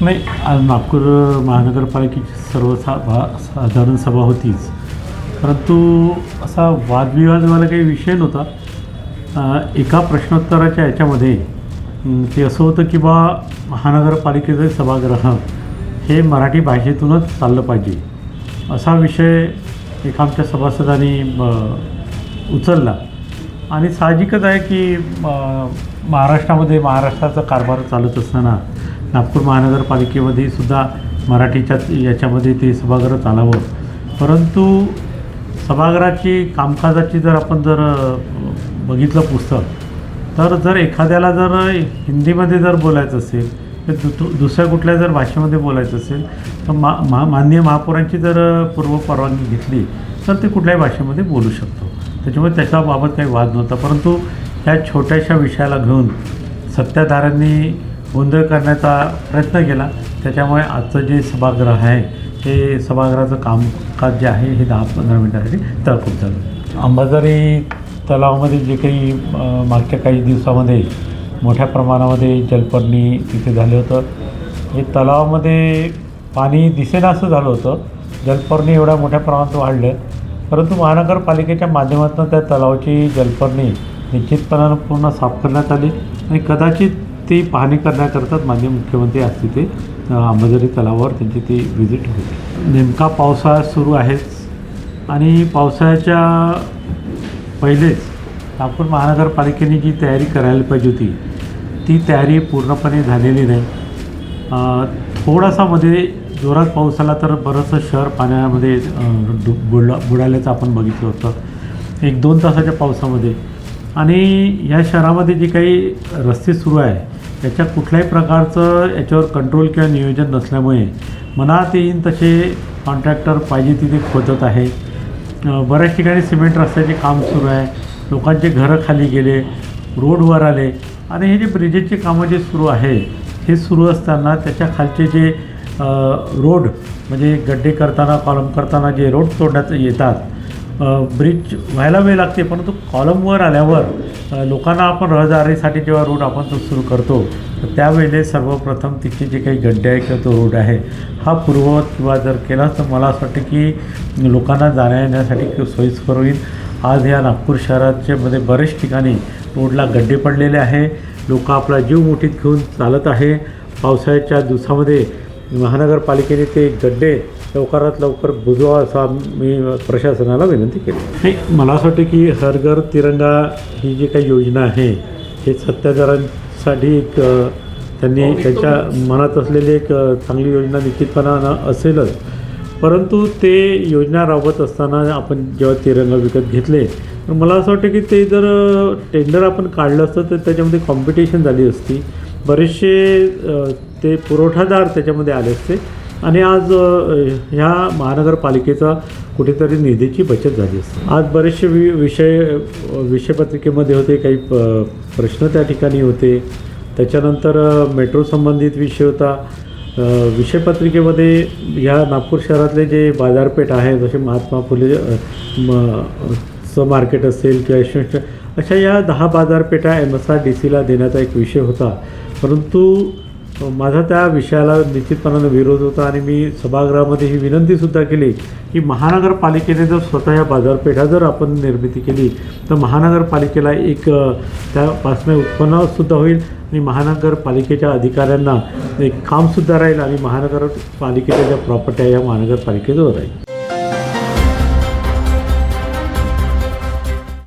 नाही, आज नागपूर महानगरपालिकेची साधारण सभा होतीच, परंतु असा वादविवादवाला काही विषय नव्हता. एका प्रश्नोत्तराच्या याच्यामध्ये ते असं होतं की महानगरपालिकेचे सभागृह हे मराठी भाषेतूनच चाललं पाहिजे असा विषय एका आमच्या सभासदांनी उचलला. आणि साहजिकच आहे की महाराष्ट्राचा कारभार चालत असताना नागपूर महानगरपालिकेमध्ये सुद्धा मराठीच्या याच्यामध्ये ते सभागृह चालावं. परंतु सभागृहाची कामकाजाची जर आपण बघितलं पुस्तक, तर जर एखाद्याला जर हिंदीमध्ये जर बोलायचं असेल तर दुसऱ्या कुठल्या जर भाषेमध्ये बोलायचं असेल तर माननीय महापौरांची जर पूर्व परवानगी घेतली तर ते कुठल्याही भाषेमध्ये बोलू शकतो. त्याच्यामुळे त्याच्याबाबत काही वाद नव्हता. परंतु ह्या छोट्याशा विषयाला घेऊन सत्ताधाऱ्यांनी गोंधळ करण्याचा प्रयत्न केला. त्याच्यामुळे आजचं जे सभागृह आहे हे सभागृहाचं कामकाज जे आहे हे 10-15 मिनिटांसाठी तहकूब झालं. अंबाझरी तलावामध्ये जे काही मागच्या काही दिवसामध्ये मोठ्या प्रमाणामध्ये जलपर्णी तिथे झालं होतं. हे तलावामध्ये पाणी दिसेना असं झालं होतं. जलपर्णी एवढ्या मोठ्या प्रमाणात वाढलं, परंतु महानगरपालिकेच्या माध्यमातून त्या तलावाची जलपर्णी निश्चितपणानं पूर्ण साफ करण्यात आली आणि कदाचित ती पाहणी करण्याकरता माननीय मुख्यमंत्री आज तिथे अंबाझरी तलावावर त्यांची ती व्हिजिट होती. नेमका पावसाळा सुरू आहेच आणि पावसाळ्याच्या पहिलेच नागपूर महानगरपालिकेने जी तयारी करायला पाहिजे होती ती तयारी पूर्णपणे झालेली नाही. थोडासा मध्ये जोरात पाऊस आला तर बरंचसं शहर पाण्यामध्ये बुडाल्याचं आपण बघितलं होतं 1-2 तासाच्या पावसामध्ये. आणि ह्या शहरामध्ये जी काही रस्ते सुरू आहे याच्या कुठल्याही प्रकारचं याच्यावर कंट्रोल किंवा नियोजन नसल्यामुळे मनात येईन तसे कॉन्ट्रॅक्टर पाहिजे तिथे खोदत आहे. बऱ्याच ठिकाणी सिमेंट रस्त्याचे काम सुरू आहे. लोकांचे घरं खाली गेले, रोडवर आले आणि हे जे ब्रिजेसचे कामं जे सुरू आहे हे सुरू असताना त्याच्या खालचे जे रोड म्हणजे गड्डे करताना कॉलम करताना जे रोड तोडण्यात येतात, ब्रिज व्हायला वेळ लागते, परंतु कॉलमवर आल्यावर लोकांना आपण रहदारीसाठी जेव्हा रोड आपण तो सुरू करतो तर त्यावेळेला सर्वप्रथम तिचे जे काही गड्डे आहे किंवा तो रोड आहे हा पूर्ववत किंवा जर केला तर मला असं वाटतं की लोकांना जाण्या येण्यासाठी सोयीस्कर होईल. आज या नागपूर शहराच्यामध्ये बरेच ठिकाणी रोडला गड्डे पडलेले आहे. लोक आपला जीव मुठीत घेऊन चालत आहे. पावसाळ्याच्या दिवसामध्ये महानगरपालिकेने ते गड्डे लवकरात लवकर बुजवा असा मी प्रशासनाला विनंती केली. नाही, मला असं वाटतं की हर घर तिरंगा ही जी काही योजना आहे हे सत्ताधाऱ्यांसाठी एक त्यांनी त्यांच्या मनात असलेली एक चांगली योजना निश्चितपणानं असेलच. परंतु ते योजना राबवत असताना आपण जेव्हा तिरंगा विकत घेतले तर मला असं वाटतं की ते जर टेंडर आपण काढलं असतं तर त्याच्यामध्ये कॉम्पिटिशन झाली असती. बरेचसे ते पुरवठादार त्याच्यामध्ये आले असते आणि आज ह्या महानगरपालिकेचा कुठेतरी निधीची बचत झाली असते. आज बरेचसे विषयपत्रिकेमध्ये होते, काही प्रश्न त्या ठिकाणी होते. त्याच्यानंतर मेट्रो संबंधित विषय होता. विषयपत्रिकेमध्ये ह्या नागपूर शहरातले जे बाजारपेठ आहे जसे महात्मा फुले मार्केट असेल किंवा यशवंत अशा या 10 बाजारपेठा MSRDCला देण्याचा एक विषय होता. परंतु माझा त्या विषयाला निश्चितपणानं विरोध होता आणि मी सभागृहामध्ये ही विनंतीसुद्धा केली की महानगरपालिकेने जर स्वतः या बाजारपेठा जर आपण निर्मिती केली तर महानगरपालिकेला एक त्यापासून उत्पन्नसुद्धा होईल आणि महानगरपालिकेच्या अधिकाऱ्यांना एक कामसुद्धा राहील आणि महानगरपालिकेच्या ज्या प्रॉपर्टी आहे या महानगरपालिकेजवळ राहील.